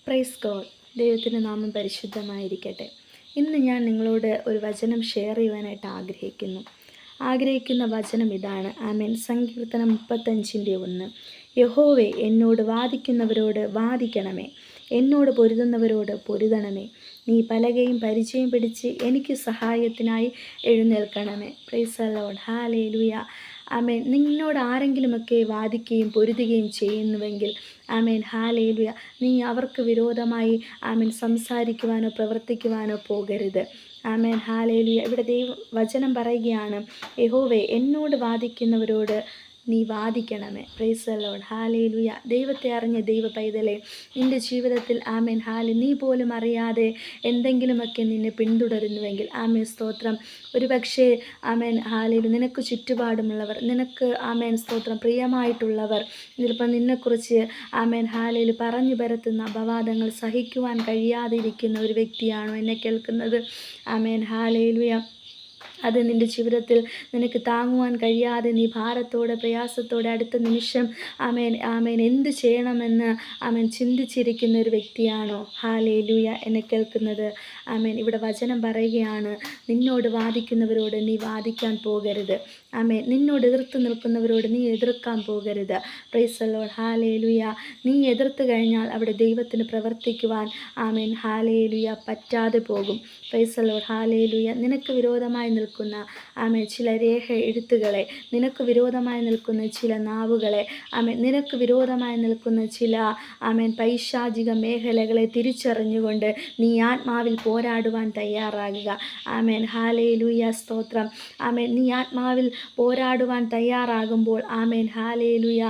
Praise God. ദൈവത്തിൻ്റെ നാമം പരിശുദ്ധമായിരിക്കട്ടെ. ഇന്ന് ഞാൻ നിങ്ങളോട് ഒരു വചനം ഷെയർ ചെയ്യുവാനായിട്ട് ആഗ്രഹിക്കുന്ന വചനം ഇതാണ്. ആമേൻ. സങ്കീർത്തനം 35:1. യഹോവേ, എന്നോട് വാദിക്കുന്നവരോട് വാദിക്കണമേ, എന്നോട് പൊരുതുന്നവരോട് പൊരുതണമേ. നീ പലകയും പരിചയം പിടിച്ച് എനിക്ക് സഹായത്തിനായി എഴുന്നേൽക്കണമേ. Praise the Lord. ഹല്ലേലൂയ. ആമേൻ. നിന്നോട് ആരെങ്കിലുമൊക്കെ വാദിക്കുകയും പൊരുതുകയും ചെയ്യുന്നുവെങ്കിൽ ആമേൻ, ഹല്ലേലൂയ, നീ അവർക്ക് വിരോധമായി ആമേൻ സംസാരിക്കുവാനോ പ്രവർത്തിക്കുവാനോ പോകരുത്. ആമേൻ, ഹല്ലേലൂയ. ഇവിടെ വചനം പറയുകയാണ്, യഹോവേ, എന്നോട് വാദിക്കുന്നവരോട് നീ വാദിക്കണമേ. Praise the Lord. ഹല്ലേലൂയ. ദൈവത്തെ അറിഞ്ഞ ദൈവ പൈതലേ, നിൻ്റെ ജീവിതത്തിൽ ആമേൻ നീ പോലും അറിയാതെ എന്തെങ്കിലുമൊക്കെ നിന്നെ പിന്തുടരുന്നുവെങ്കിൽ ആമേൻ സ്തോത്രം. ഒരുപക്ഷേ ആമേൻ ഹല്ലേലൂയ, നിനക്ക് ചുറ്റുപാടുമുള്ളവർ, നിനക്ക് ആമേൻ സ്തോത്രം പ്രിയമായിട്ടുള്ളവർ ചിലപ്പോൾ നിന്നെക്കുറിച്ച് ആമേൻ ഹല്ലേലൂയ പറഞ്ഞു പരത്തുന്ന അപവാദങ്ങൾ സഹിക്കുവാൻ കഴിയാതിരിക്കുന്ന ഒരു വ്യക്തിയാണോ എന്നെ കേൾക്കുന്നത്? Amen hallelujah. അത് നിൻ്റെ ജീവിതത്തിൽ നിനക്ക് താങ്ങുവാൻ കഴിയാതെ നീ ഭാരത്തോടെ പ്രയാസത്തോടെ അടുത്ത നിമിഷം ആമേൻ എന്ത് ചെയ്യണമെന്ന് ആമേൻ ചിന്തിച്ചിരിക്കുന്ന ഒരു വ്യക്തിയാണോ? ഹല്ലേലൂയ എന്നെ കേൾക്കുന്നത്? ആമേൻ. ഇവിടെ വചനം പറയുകയാണ്, നിന്നോട് വാദിക്കുന്നവരോട് നീ വാദിക്കാൻ പോകരുത്. ആമേൻ. നിന്നോട് എതിർത്ത് നിൽക്കുന്നവരോട് നീ എതിർക്കാൻ പോകരുത്. Price the Lord. ഹല്ലേലൂയ. നീ എതിർത്ത് കഴിഞ്ഞാൽ അവിടെ ദൈവത്തിന് പ്രവർത്തിക്കുവാൻ ആമേൻ ഹല്ലേലൂയ പറ്റാതെ പോകും. Price the Lord. ഹല്ലേലൂയ. നിനക്ക് വിരോധമായി നിൽക്കുന്ന ആമേൻ ചില എഴുത്തുകളെ, നിനക്ക് വിരോധമായി നിൽക്കുന്ന ചില നാവുകളെ, ആമേൻ നിനക്ക് വിരോധമായി നിൽക്കുന്ന ചില ആമേൻ പൈശാചിക മേഖലകളെ തിരിച്ചറിഞ്ഞുകൊണ്ട് നീ ആത്മാവിൽ പോരാടുവാൻ തയ്യാറാകുക. ആമേൻ ഹല്ലേലൂയ സ്തോത്രം. ആമേൻ. നീ ആത്മാവിൽ പോരാടുവാൻ തയ്യാറാകുമ്പോൾ ആമേൻ ഹല്ലേലൂയ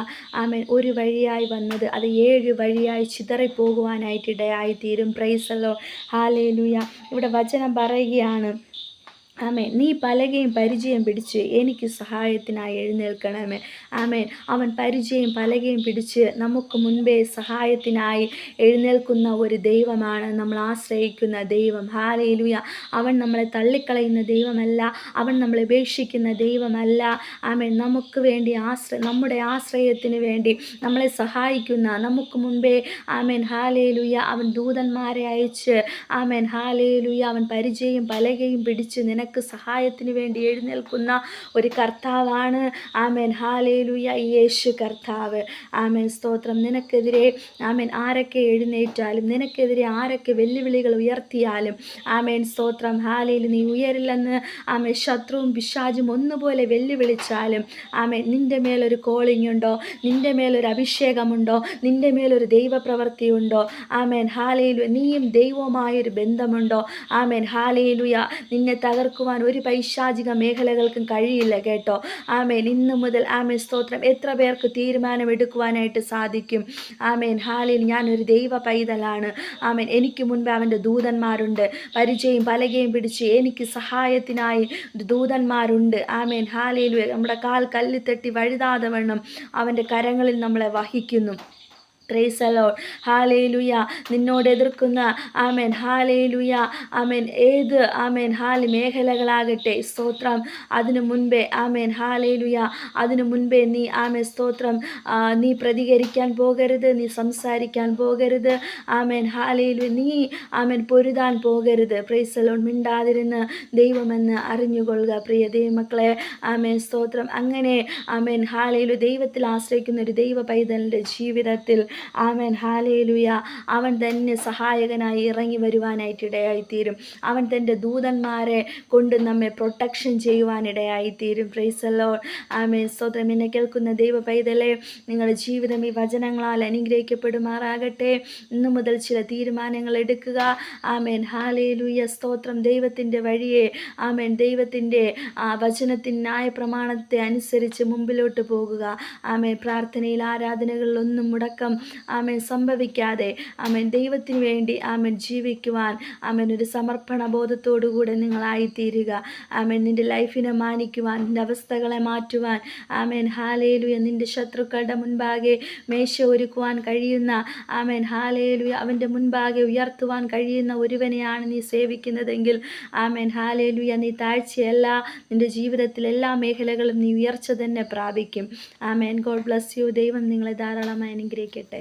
ആമേൻ ഒരു വഴിയായി വന്നത് അത് 7 വഴിയായി ചിതറിപ്പോകുവാനായിട്ട് ഇടയായി തീരും. Price the Lord. ഹല്ലേലൂയ. ഇവിടെ വചനം പറയുകയാണ്, ആമേൻ, നീ പലകയും പരിചയം പിടിച്ച് എനിക്ക് സഹായത്തിനായി എഴുന്നേൽക്കണമേ. ആമേൻ. അവൻ പരിചയം പലകയും പിടിച്ച് നമുക്ക് മുൻപേ സഹായത്തിനായി എഴുന്നേൽക്കുന്ന ഒരു ദൈവമാണ് നമ്മൾ ആശ്രയിക്കുന്ന ദൈവം. ഹല്ലേലൂയ. അവൻ നമ്മളെ തള്ളിക്കളയുന്ന ദൈവമല്ല, അവൻ നമ്മളെ ഉപേക്ഷിക്കുന്ന ദൈവമല്ല. ആമേൻ. നമുക്ക് വേണ്ടി നമ്മുടെ ആശ്രയത്തിന് വേണ്ടി നമ്മളെ സഹായിക്കുന്ന, നമുക്ക് മുൻപേ ആമേൻ ഹല്ലേലൂയ അവൻ ദൂതന്മാരെ അയച്ച് ആമേൻ ഹല്ലേലൂയ അവൻ പരിചയം പലകയും പിടിച്ച് നിനക്ക് സഹായത്തിന് വേണ്ടി എഴുന്നേൽക്കുന്ന ഒരു കർത്താവാണ് ആമേൻ ഹല്ലേലൂയ യേശു കർത്താവ്. ആമേൻ സ്തോത്രം. നിനക്കെതിരെ ആമേൻ ആരൊക്കെ എഴുന്നേറ്റാലും, നിനക്കെതിരെ ആരൊക്കെ വെല്ലുവിളികൾ ഉയർത്തിയാലും ആമേൻ സ്തോത്രം ഹല്ലേലൂയ നീ ഉയരില്ലെന്ന് ആമേൻ ശത്രുവും പിശാചും ഒന്നുപോലെ വെല്ലുവിളിച്ചാലും ആമേൻ നിൻ്റെ മേലൊരു കോളിംഗ് ഉണ്ടോ, നിൻ്റെ മേലൊരു അഭിഷേകമുണ്ടോ, നിൻ്റെ മേലൊരു ദൈവപ്രവൃത്തിയുണ്ടോ? Amen hallelujah. നീയും ദൈവവുമായൊരു ബന്ധമുണ്ടോ? Amen hallelujah. നിന്നെ തകർക്കുവാൻ ഒരു പൈശാചിക മേഖലകൾക്കും കഴിയില്ല കേട്ടോ. ആമേൻ. ഇന്നു മുതൽ ആമേൻ സ്തോത്രം എത്ര പേർക്ക് തീരുമാനമെടുക്കുവാനായിട്ട് സാധിക്കും? Amen hallelujah. ഞാനൊരു ദൈവ പൈതലാണ്. ആമേൻ. എനിക്ക് മുൻപ് അവൻ്റെ ദൂതന്മാരുണ്ട്. പരിചയം പലകയും പിടിച്ച് എനിക്ക് സഹായത്തിനായി ദൂതന്മാരുണ്ട്. Amen hallelujah. നമ്മുടെ കാൽ കല്ലിൽ തട്ടി വഴുതാതെ വണ്ണം അവൻ്റെ കരങ്ങളിൽ നമ്മളെ വഹിക്കുന്നു. Price the Lord. ഹല്ലേലൂയ. നിന്നോട് എതിർക്കുന്ന ആമേൻ ഹല്ലേലൂയ ആമേൻ ഏത് ആമേൻ മേഖലകളാകട്ടെ സ്തോത്രം, അതിനു മുൻപേ ആമേൻ ഹല്ലേലൂയ അതിനു മുൻപേ നീ ആമേൻ സ്തോത്രം നീ പ്രതികരിക്കാൻ പോകരുത്, നീ സംസാരിക്കാൻ പോകരുത്. ആമേൻ ഹല്ലേലൂയ. നീ ആമേൻ പൊരുതാൻ പോകരുത്. Price the Lord. മിണ്ടാതിരുന്ന് ദൈവമെന്ന് അറിഞ്ഞുകൊള്ളുക പ്രിയ ദൈവമക്കളെ. ആമേൻ സ്തോത്രം. അങ്ങനെ ആമേൻ ഹല്ലേലൂയ ദൈവത്തിൽ ആശ്രയിക്കുന്ന ഒരു ദൈവ പൈതലിൻ്റെ ജീവിതത്തിൽ ആമേൻ ഹല്ലേലൂയ അവൻ തന്നെ സഹായകനായി ഇറങ്ങി വരുവാനായിട്ട് ഇടയായിത്തീരും. അവൻ തൻ്റെ ദൂതന്മാരെ കൊണ്ട് നമ്മെ പ്രൊട്ടക്ഷൻ ചെയ്യുവാനിടയായിത്തീരും. Praise the Lord. ആമേൻ സ്തോത്രം. എന്നെ കേൾക്കുന്ന ദൈവ പൈതലേ, നിങ്ങളുടെ ജീവിതം ഈ വചനങ്ങളാൽ അനുഗ്രഹിക്കപ്പെടുമാറാകട്ടെ. ഇന്നു മുതൽ ചില തീരുമാനങ്ങൾ എടുക്കുക. ആമേൻ ഹല്ലേലൂയ സ്തോത്രം. ദൈവത്തിൻ്റെ വഴിയെ ആമേൻ ദൈവത്തിൻ്റെ വചനത്തിൻ്റെ ന്യായപ്രമാണത്തെ അനുസരിച്ച് മുമ്പിലോട്ട് പോകുക. ആമേൻ. പ്രാർത്ഥനയിൽ ആരാധനകളിലൊന്നും മുടക്കം ആമേൻ സംഭവിക്കാതെ ആമേൻ ദൈവത്തിന് വേണ്ടി ആമേൻ ജീവിക്കുവാൻ ആമേൻ ഒരു സമർപ്പണ ബോധത്തോടുകൂടെ നിങ്ങളായിത്തീരുക. ആമേൻ. നിൻ്റെ ലൈഫിനെ മാനിക്കുവാൻ, നിൻ്റെ അവസ്ഥകളെ മാറ്റുവാൻ ആമേൻ ഹല്ലേലൂയ നിൻ്റെ ശത്രുക്കളുടെ മുൻപാകെ മേശ ഒരുക്കുവാൻ കഴിയുന്ന ആമേൻ ഹല്ലേലൂയ അവൻ്റെ മുൻപാകെ ഉയർത്തുവാൻ കഴിയുന്ന ഒരുവനെയാണ് നീ സേവിക്കുന്നതെങ്കിൽ ആമേൻ ഹല്ലേലൂയ നീ താഴ്ചയല്ല, നിൻ്റെ ജീവിതത്തിൽ എല്ലാ മേഖലകളും നീ ഉയർച്ച തന്നെ പ്രാപിക്കും. ആമേൻ. God bless you. ദൈവം നിങ്ങളെ ധാരാളമായി അനുഗ്രഹിക്കട്ടെ.